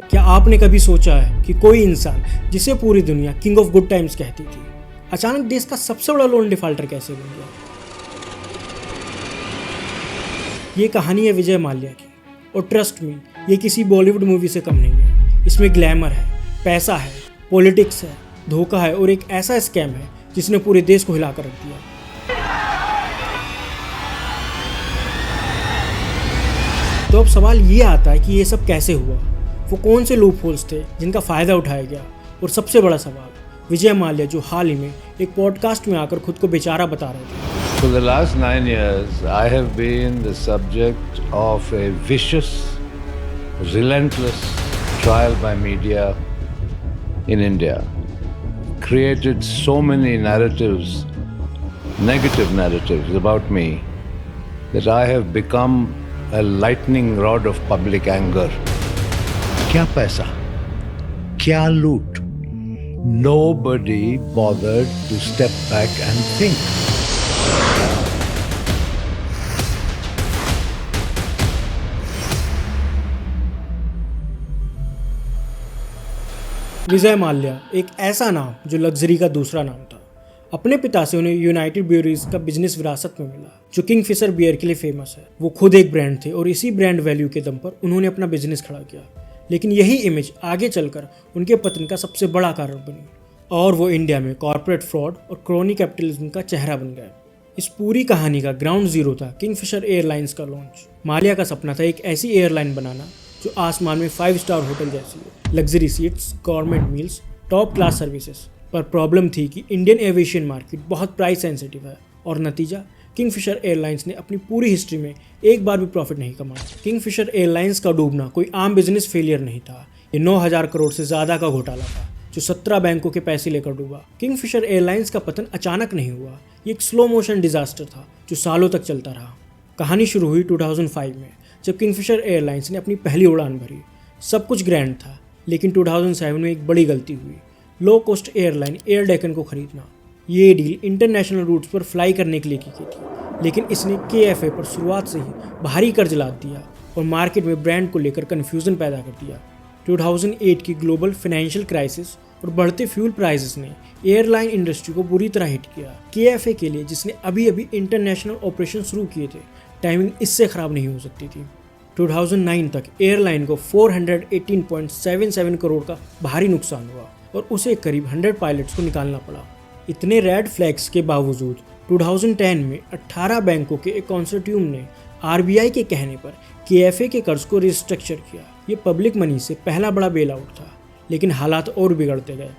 क्या आपने कभी सोचा है कि कोई इंसान जिसे पूरी दुनिया किंग ऑफ गुड टाइम्स कहती थी, अचानक देश का सबसे बड़ा लोन डिफॉल्टर कैसे बन गया? ये कहानी है विजय माल्या की, और ट्रस्ट मी, ये किसी बॉलीवुड मूवी से कम नहीं है। इसमें ग्लैमर है, पैसा है, पॉलिटिक्स है, धोखा है और एक ऐसा स्कैम है जिसने पूरे देश को हिलाकर रख दिया। तो अब सवाल ये आता है कि ये सब कैसे हुआ, वो कौन से लूप होल्स थे जिनका फ़ायदा उठाया गया, और सबसे बड़ा सवाल विजय माल्या जो हाल ही में एक पॉडकास्ट में आकर खुद को बेचारा बता रहे थे। For the last 9 years, I have been the subject of a vicious, relentless trial by media in India. Created so many narratives, negative narratives about me, that I have become a lightning rod of public anger. क्या पैसा, क्या लूट? Nobody bothered to step back and think. Vijay Mallya एक ऐसा नाम जो luxury का दूसरा नाम था। अपने पिता से उन्हें यूनाइटेड ब्रूअरीज का बिजनेस विरासत में मिला, जो किंगफिशर बियर के लिए फेमस है। वो खुद एक ब्रांड थे और इसी ब्रांड वैल्यू के दम पर उन्होंने अपना बिजनेस खड़ा किया। लेकिन यही इमेज आगे चलकर उनके पतन का सबसे बड़ा कारण बनी, और वो इंडिया में कॉर्पोरेट फ्रॉड और क्रोनी कैपिटलिज्म का चेहरा बन गया। इस पूरी कहानी का ग्राउंड जीरो था किंगफिशर एयरलाइंस का लॉन्च। माल्या का सपना था एक ऐसी एयरलाइन बनाना जो आसमान में 5 स्टार होटल जैसी हो, luxury seats, government meals, top class services. पर प्रॉब्लम थी कि इंडियन एविएशन मार्केट बहुत प्राइस सेंसिटिव है, और नतीजा किंगफिशर एयरलाइंस ने अपनी पूरी हिस्ट्री में एक बार भी प्रॉफिट नहीं कमाया। किंगफिशर एयरलाइंस का डूबना कोई आम बिजनेस फेलियर नहीं था, ये 9,000 करोड़ से ज़्यादा का घोटाला था जो 17 बैंकों के पैसे लेकर डूबा। किंगफिशर एयरलाइंस का पतन अचानक नहीं हुआ, ये एक स्लो मोशन डिजास्टर था जो सालों तक चलता रहा। कहानी शुरू हुई 2005 में, जब किंगफिशर एयरलाइंस ने अपनी पहली उड़ान भरी। सब कुछ ग्रैंड था, लेकिन 2007 में एक बड़ी गलती हुई, low cost airline air Deccan को खरीदना। ये डील इंटरनेशनल रूट्स पर फ्लाई करने के लिए की थी, लेकिन इसने KFA पर शुरुआत से ही भारी कर्ज लाद दिया और मार्केट में ब्रांड को लेकर कन्फ्यूजन पैदा कर दिया। 2008 की ग्लोबल फाइनेंशियल क्राइसिस और बढ़ते फ्यूल प्राइसेस ने एयरलाइन इंडस्ट्री को बुरी तरह हिट किया। KFA के लिए, जिसने अभी अभी इंटरनेशनल ऑपरेशन शुरू किए थे, टाइमिंग इससे ख़राब नहीं हो सकती थी। 2009 तक एयरलाइन को 418.77 करोड़ का भारी नुकसान हुआ और उसे करीब 100 पायलट्स को निकालना पड़ा। इतने रेड फ्लैग्स के बावजूद 2010 में 18 बैंकों के एक कंसोर्टियम ने RBI के कहने पर KFA के कर्ज को रिस्ट्रक्चर किया। ये पब्लिक मनी से पहला बड़ा बेल आउट था, लेकिन हालात और बिगड़ते गए।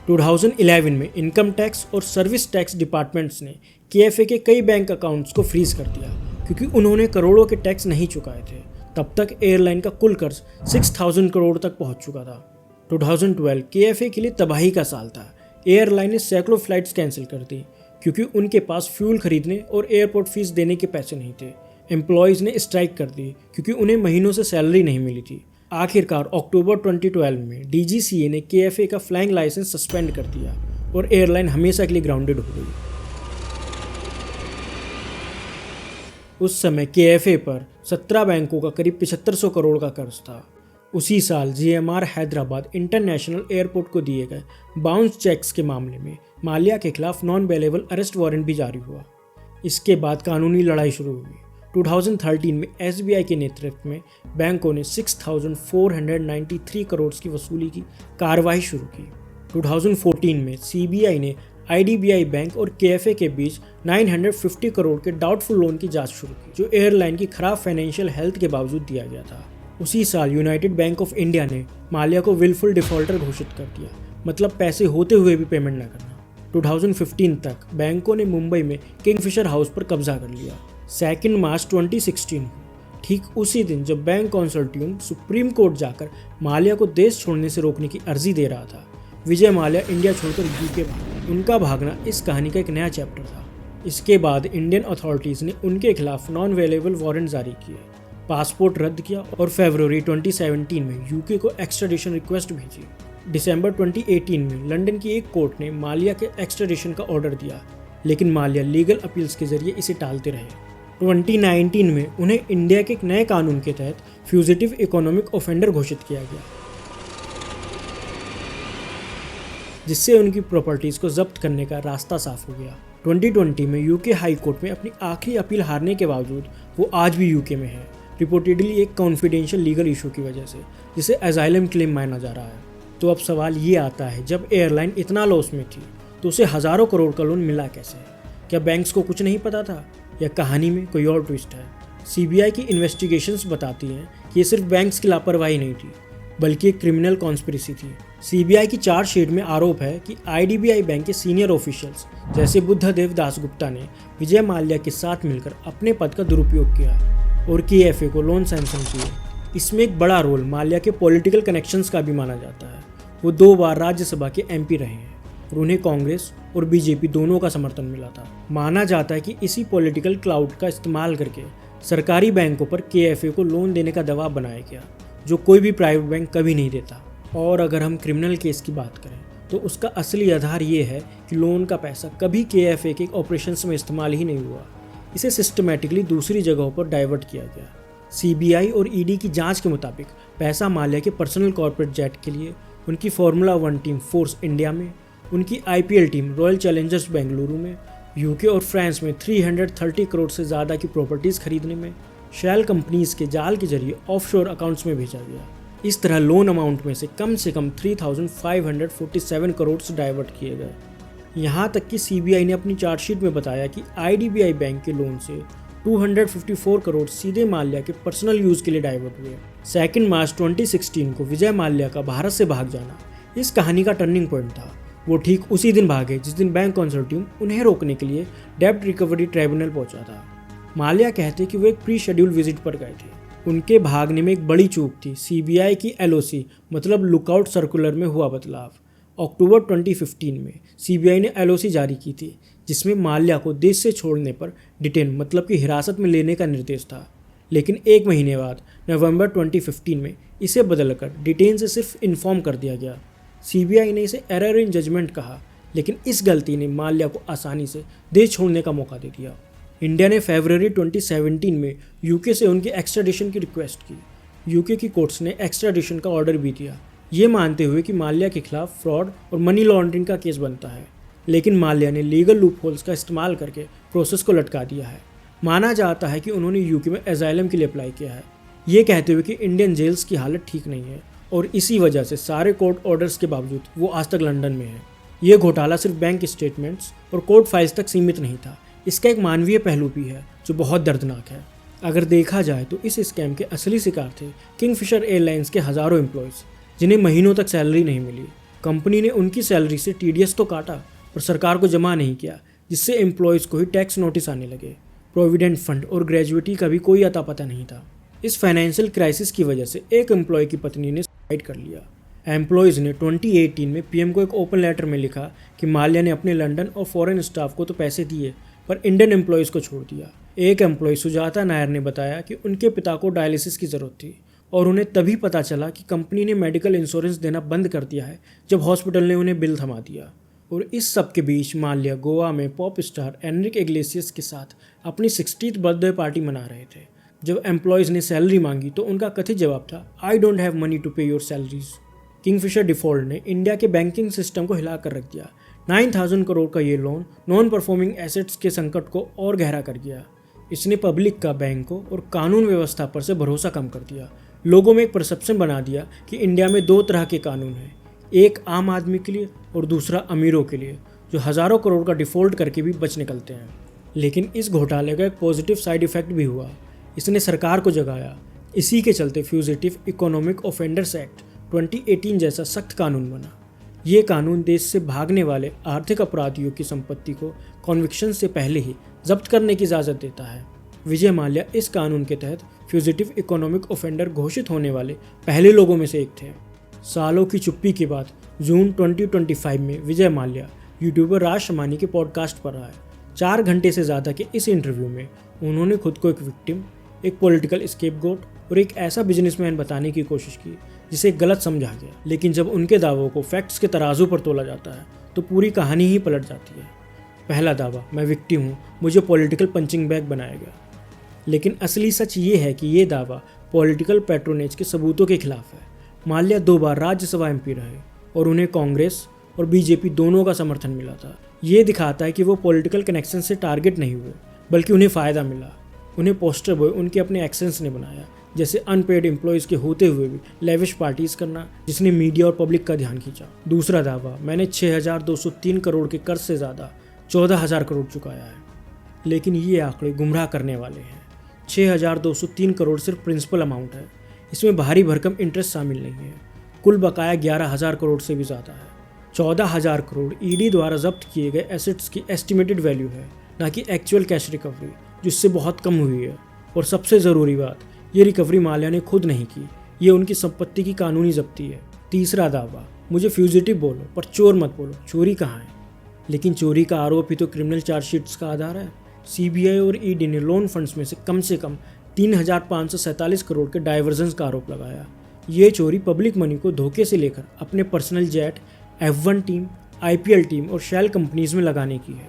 2011 में इनकम टैक्स और सर्विस टैक्स डिपार्टमेंट्स ने KFA के कई बैंक अकाउंट्स को फ्रीज कर दिया, क्योंकि उन्होंने करोड़ों के टैक्स नहीं चुकाए थे। तब तक एयरलाइन का कुल कर्ज 6,000 करोड़ तक पहुंच चुका था। 2012 KFA के लिए तबाही का साल था। एयरलाइन ने सैकड़ों फ्लाइट्स कैंसिल कर दी, क्योंकि उनके पास फ्यूल खरीदने और एयरपोर्ट फीस देने के पैसे नहीं थे। एम्प्लॉयज़ ने स्ट्राइक कर दी, क्योंकि उन्हें महीनों से सैलरी नहीं मिली थी। आखिरकार अक्टूबर 2012 में DGCA ने KFA का फ्लाइंग लाइसेंस सस्पेंड कर दिया और एयरलाइन हमेशा के लिए ग्राउंडेड हो गई। उस समय KFA पर 17 बैंकों का करीब 7500 करोड़ का कर्ज था। उसी साल GMR हैदराबाद इंटरनेशनल एयरपोर्ट को दिए गए बाउंस चेक्स के मामले में माल्या के खिलाफ नॉन बेलेबल अरेस्ट वारंट भी जारी हुआ। इसके बाद कानूनी लड़ाई शुरू हुई। 2013 में SBI के नेतृत्व में बैंकों ने 6,493 करोड़ की वसूली की कार्रवाई शुरू की। 2014 में CBI ने IDBI बैंक और KFA के बीच 950 करोड़ के डाउटफुल लोन की जांच शुरू की, जो एयरलाइन की खराब फाइनेंशियल हेल्थ के बावजूद दिया गया था। उसी साल यूनाइटेड बैंक ऑफ इंडिया ने माल्या को विलफुल डिफॉल्टर घोषित कर दिया, मतलब पैसे होते हुए भी पेमेंट न करना। 2015 तक बैंकों ने मुंबई में किंगफिशर हाउस पर कब्जा कर लिया। 2 मार्च 2016, ठीक उसी दिन जब बैंक कंसोर्टियम सुप्रीम कोर्ट जाकर माल्या को देश छोड़ने से रोकने की अर्जी दे रहा था, विजय माल्या इंडिया छोड़कर UK भागे। उनका भागना इस कहानी का एक नया चैप्टर था। इसके बाद इंडियन अथॉरिटीज़ ने उनके खिलाफ नॉन अवेलेबल वारंट जारी किए, पासपोर्ट रद्द किया और फरवरी 2017 में UK को एक्स्ट्राडिशन रिक्वेस्ट भेजी। दिसंबर 2018 में लंदन की एक कोर्ट ने माल्या के एक्स्ट्राडिशन का ऑर्डर दिया, लेकिन माल्या लीगल अपील्स के जरिए इसे टालते रहे। 2019 में उन्हें इंडिया के एक नए कानून के तहत फ्यूजिटिव इकोनॉमिक ऑफेंडर घोषित किया गया। जिससे उनकी प्रॉपर्टीज़ को जब्त करने का रास्ता साफ हो गया। 2020 में यूके हाई कोर्ट में अपनी आखिरी अपील हारने के बावजूद वो आज भी यूके में है, रिपोर्टेडली एक कॉन्फिडेंशियल लीगल इशू की वजह से, जिसे एजाइलम क्लेम माना जा रहा है। तो अब सवाल ये आता है, जब एयरलाइन इतना लॉस में थी तो उसे हज़ारों करोड़ का लोन मिला कैसे? क्या बैंक्स को कुछ नहीं पता था, या कहानी में कोई और ट्विस्ट है? सीबीआई की इन्वेस्टिगेशंस बताती हैं कि ये सिर्फ बैंक्स की लापरवाही नहीं थी, बल्कि एक क्रिमिनल कॉन्स्पिरेसी थी। सीबीआई की चार्जशीट में आरोप है कि आईडीबीआई बैंक के सीनियर ऑफिशियल्स जैसे बुद्धदेव दासगुप्ता ने विजय माल्या के साथ मिलकर अपने पद का दुरुपयोग किया और केएफए को लोन सैंक्शन किए। इसमें एक बड़ा रोल माल्या के पॉलिटिकल कनेक्शंस का भी माना जाता है। वो 2 बार राज्यसभा के एमपी रहे हैं और उन्हें कांग्रेस और बीजेपी दोनों का समर्थन मिला था। माना जाता है कि इसी पॉलिटिकल क्लाउड का इस्तेमाल करके सरकारी बैंकों पर केएफए को लोन देने का दबाव बनाया गया, जो कोई भी प्राइवेट बैंक कभी नहीं देता। और अगर हम क्रिमिनल केस की बात करें तो उसका असली आधार ये है कि लोन का पैसा कभी केएफए के ऑपरेशंस में इस्तेमाल ही नहीं हुआ। इसे सिस्टमेटिकली दूसरी जगहों पर डाइवर्ट किया गया। सीबीआई और ईडी की जांच के मुताबिक पैसा माल्या के पर्सनल कॉर्पोरेट जेट के लिए, उनकी फार्मूला 1 टीम फोर्स इंडिया में, उनकी IPL team royal Challengers Bengaluru में, यूके और फ्रांस में 330 करोड़ से ज़्यादा की प्रॉपर्टीज़ खरीदने में, शेल कंपनीज के जाल के जरिए ऑफशोर अकाउंट्स में भेजा गया। इस तरह लोन अमाउंट में से कम 3,547 करोड़ डाइवर्ट किए गए। यहाँ तक कि सीबीआई ने अपनी चार्जशीट में बताया कि आईडीबीआई बैंक के लोन से 254 करोड़ सीधे माल्या के पर्सनल यूज़ के लिए डाइवर्ट हुए। 2 मार्च 2016 को विजय माल्या का भारत से भाग जाना इस कहानी का टर्निंग पॉइंट था। वो ठीक उसी दिन भागे जिस दिन बैंक कंसोर्टियम उन्हें रोकने के लिए डेब्ट रिकवरी ट्राइब्यूनल पहुंचा था। माल्या कहते कि वो एक प्री शेड्यूल विजिट पर गए थे। उनके भागने में एक बड़ी चूक थी सीबीआई की एलओसी मतलब लुकआउट सर्कुलर में हुआ बदलाव। अक्टूबर 2015 में सीबीआई ने एलओसी जारी की थी, जिसमें माल्या को देश से छोड़ने पर डिटेन मतलब कि हिरासत में लेने का निर्देश था। लेकिन 1 महीने बाद नवंबर 2015 में इसे बदलकर डिटेन से सिर्फ इन्फॉर्म कर दिया गया। सीबीआई ने इसे एरर इन जजमेंट कहा, लेकिन इस गलती ने माल्या को आसानी से देश छोड़ने का मौका दे दिया। इंडिया ने फरवरी 2017 में यूके से उनकी एक्स्ट्राडिशन की रिक्वेस्ट की। यूके की कोर्ट्स ने एक्स्ट्राडिशन का ऑर्डर भी दिया, ये मानते हुए कि माल्या के खिलाफ फ्रॉड और मनी लॉन्ड्रिंग का केस बनता है। लेकिन माल्या ने लीगल लूपहोल्स का इस्तेमाल करके प्रोसेस को लटका दिया है। माना जाता है कि उन्होंने यूके में एजाइलम के लिए अप्लाई किया है, ये कहते हुए कि इंडियन जेल्स की हालत ठीक नहीं है और इसी वजह से सारे कोर्ट ऑर्डर्स के बावजूद वो आज तक लंदन में है। ये घोटाला सिर्फ बैंक स्टेटमेंट्स और कोर्ट फाइल्स तक सीमित नहीं था, इसका एक मानवीय पहलू भी है जो बहुत दर्दनाक है। अगर देखा जाए तो इस स्कैम के असली शिकार थे किंगफिशर एयरलाइंस के हज़ारों एम्प्लॉयज़, जिन्हें महीनों तक सैलरी नहीं मिली। कंपनी ने उनकी सैलरी से टीडीएस तो काटा पर सरकार को जमा नहीं किया, जिससे एम्प्लॉयज़ को ही टैक्स नोटिस आने लगे। प्रोविडेंट फंड और ग्रेजुएटी का भी कोई अता पता नहीं था। इस फाइनेंशियल क्राइसिस की वजह से एक एम्प्लॉय की पत्नी ने सुसाइड कर लिया। एम्प्लॉयज़ ने 2018 में पीएम को एक ओपन लेटर में लिखा कि माल्या ने अपने लंदन और फॉरेन स्टाफ को तो पैसे दिए पर इंडियन एम्प्लॉयज़ को छोड़ दिया। एक एम्प्लॉय सुजाता नायर ने बताया कि उनके पिता को डायलिसिस की ज़रूरत थी और उन्हें तभी पता चला कि कंपनी ने मेडिकल इंश्योरेंस देना बंद कर दिया है जब हॉस्पिटल ने उन्हें बिल थमा दिया। और इस सब के बीच माल्या गोवा में पॉप स्टार एनरिक इग्लेसियस के साथ अपनी 60th बर्थडे पार्टी मना रहे थे। जब एम्प्लॉयज़ ने सैलरी मांगी तो उनका कथित जवाब था, I don't have money to pay your salaries. Kingfisher default ने इंडिया के बैंकिंग सिस्टम को हिला कर रख दिया। 9,000 करोड़ का ये लोन नॉन परफॉर्मिंग एसेट्स के संकट को और गहरा कर गया। इसने पब्लिक का बैंकों और कानून व्यवस्था पर से भरोसा कम कर दिया। लोगों में एक परसेप्शन बना दिया कि इंडिया में 2 तरह के कानून हैं, एक आम आदमी के लिए और दूसरा अमीरों के लिए, जो हज़ारों करोड़ का डिफ़ॉल्ट करके भी बच निकलते हैं। लेकिन इस घोटाले का एक पॉजिटिव साइड इफ़ेक्ट भी हुआ, इसने सरकार को जगाया। इसी के चलते फ्यूजिटिव इकोनॉमिक ऑफेंडर्स एक्ट 2018 जैसा सख्त कानून बना। ये कानून देश से भागने वाले आर्थिक अपराधियों की संपत्ति को कॉन्विक्शन से पहले ही जब्त करने की इजाज़त देता है। विजय माल्या इस कानून के तहत फ्यूजिटिव इकोनॉमिक ऑफेंडर घोषित होने वाले पहले लोगों में से एक थे। सालों की चुप्पी के बाद जून 2025 में विजय माल्या यूट्यूबर राज शमानी के पॉडकास्ट पर आए। 4 घंटे से ज़्यादा के इस इंटरव्यू में उन्होंने खुद को एक विक्टिम, एक पॉलिटिकल स्केपगोट और एक ऐसा बिजनेसमैन बताने की कोशिश की जिसे गलत समझा गया। लेकिन जब उनके दावों को फैक्ट्स के तराजू पर तोला जाता है तो पूरी कहानी ही पलट जाती है। पहला दावा, मैं विक्टिम हूँ, मुझे पॉलिटिकल पंचिंग बैग बनाया गया। लेकिन असली सच ये है कि ये दावा पॉलिटिकल पैट्रोनेज के सबूतों के खिलाफ है। माल्या 2 बार राज्यसभा एमपी रहे और उन्हें कांग्रेस और बीजेपी दोनों का समर्थन मिला था। ये दिखाता है कि वो पॉलिटिकल कनेक्शन से टारगेट नहीं हुए, बल्कि उन्हें फ़ायदा मिला। उन्हें पोस्टर बॉय उनके अपने एक्शंस ने बनाया, जैसे अनपेड एम्प्लॉयज़ के होते हुए भी लेविश पार्टीज करना, जिसने मीडिया और पब्लिक का ध्यान खींचा। दूसरा दावा, मैंने 6,203 करोड़ के कर्ज से ज़्यादा 14,000 करोड़ चुकाया है। लेकिन ये आंकड़े गुमराह करने वाले हैं। 6,203 करोड़ सिर्फ प्रिंसिपल अमाउंट है, इसमें भारी भरकम इंटरेस्ट शामिल नहीं है। कुल बकाया 11,000 करोड़ से भी ज़्यादा है। 14,000 करोड़ ईडी द्वारा जब्त किए गए एसेट्स की एस्टिमेटेड वैल्यू है, ना कि एक्चुअल कैश रिकवरी, जिससे बहुत कम हुई है। और सबसे ज़रूरी बात, ये रिकवरी माल्या ने खुद नहीं की, ये उनकी संपत्ति की कानूनी जब्ती है। तीसरा दावा, मुझे फ्यूजिटिव बोलो पर चोर मत बोलो, चोरी कहाँ है? लेकिन चोरी का आरोप ही तो क्रिमिनल चार्जशीट्स का आधार है। सीबीआई और ईडी ने लोन फंड्स में से कम 3,547 करोड़ के डाइवर्जन्स का आरोप लगाया। ये चोरी पब्लिक मनी को धोखे से लेकर अपने personal jet, F1 team, IPL team और शेल कंपनीज में लगाने की है।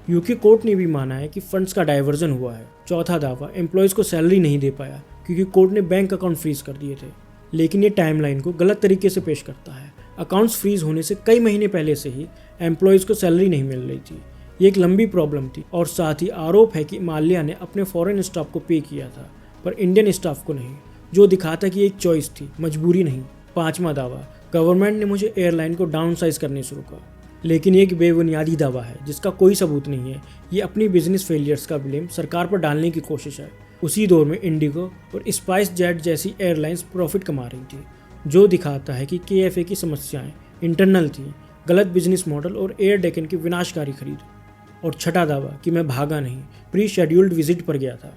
यूके कोर्ट ने भी माना है कि फंड्स का डाइवर्जन हुआ है। चौथा दावा, एम्प्लॉयज़ को सैलरी नहीं दे पाया क्योंकि कोर्ट ने बैंक अकाउंट फ्रीज कर दिए थे। लेकिन ये टाइमलाइन को गलत तरीके से पेश करता है। अकाउंट्स फ्रीज होने से कई महीने पहले से ही एम्प्लॉयज़ को सैलरी नहीं मिल रही थी। ये एक लंबी प्रॉब्लम थी और साथ ही आरोप है कि माल्या ने अपने फॉरेन स्टाफ को पे किया था पर इंडियन स्टाफ को नहीं, जो दिखाता कि एक चॉइस थी, मजबूरी नहीं। पांचवा दावा, गवर्नमेंट ने मुझे एयरलाइन को डाउन साइज करने से रोका। लेकिन एक बेबुनियादी दावा है जिसका कोई सबूत नहीं है। ये अपनी बिजनेस फेलियर्स का ब्लेम सरकार पर डालने की कोशिश है। उसी दौर में इंडिगो और स्पाइस जेट जैसी एयरलाइंस प्रॉफिट कमा रही थी, जो दिखाता है कि KFA की समस्याएं इंटरनल थी, गलत बिजनेस मॉडल और एयर डेकन की विनाशकारी खरीद। और छठा दावा कि मैं भागा नहीं, प्री शेड्यूल्ड विजिट पर गया था।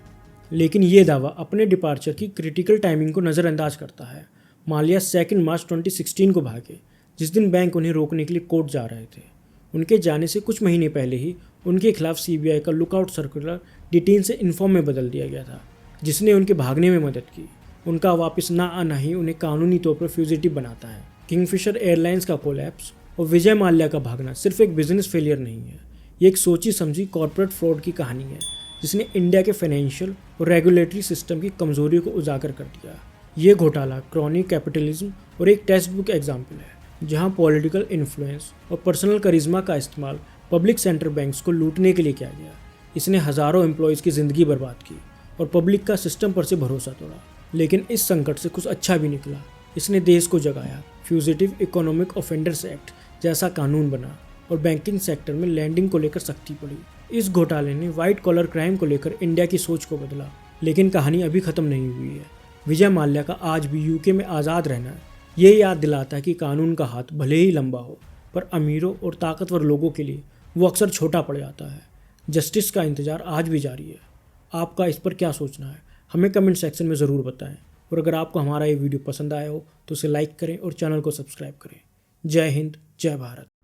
लेकिन ये दावा अपने डिपार्चर की क्रिटिकल टाइमिंग को नज़रअंदाज करता है। माल्या 2 मार्च 2016 को भागे, जिस दिन बैंक उन्हें रोकने के लिए कोर्ट जा रहे थे। उनके जाने से कुछ महीने पहले ही उनके खिलाफ CBI का लुकआउट सर्कुलर डिटेन से इन्फॉर्म में बदल दिया गया था, जिसने उनके भागने में मदद की। उनका वापस ना आना ही उन्हें कानूनी तौर पर फ्यूजिटिव बनाता है। किंगफिशर एयरलाइंस का कोलैप्स और विजय माल्या का भागना सिर्फ एक बिजनेस फेलियर नहीं है, ये एक सोची समझी कॉर्पोरेट फ्रॉड की कहानी है, जिसने इंडिया के फाइनेंशियल और रेगुलेटरी सिस्टम की कमजोरियों को उजागर कर दिया। ये घोटाला क्रॉनिक कैपिटलिज्म और एक टेक्स्ट बुक एग्जाम्पल है, जहां पॉलिटिकल इन्फ्लुएंस और पर्सनल करिश्मा का इस्तेमाल पब्लिक सेंटर बैंक्स को लूटने के लिए किया गया। इसने हज़ारों एम्प्लॉयज़ की ज़िंदगी बर्बाद की और पब्लिक का सिस्टम पर से भरोसा तोड़ा। लेकिन इस संकट से कुछ अच्छा भी निकला। इसने देश को जगाया। फ्यूजिटिव इकोनॉमिक ऑफेंडर्स एक्ट जैसा कानून बना और बैंकिंग सेक्टर में लैंडिंग को लेकर सख्ती पड़ी। इस घोटाले ने वाइट कॉलर क्राइम को लेकर इंडिया की सोच को बदला। लेकिन कहानी अभी ख़त्म नहीं हुई है। विजय माल्या का आज भी यूके में आज़ाद रहना ये याद दिलाता है कि कानून का हाथ भले ही लंबा हो, पर अमीरों और ताकतवर लोगों के लिए वो अक्सर छोटा पड़ जाता है। जस्टिस का इंतज़ार आज भी जारी है। आपका इस पर क्या सोचना है, हमें कमेंट सेक्शन में ज़रूर बताएं। और अगर आपको हमारा ये वीडियो पसंद आया हो तो उसे लाइक करें और चैनल को सब्सक्राइब करें। जय हिंद, जय भारत।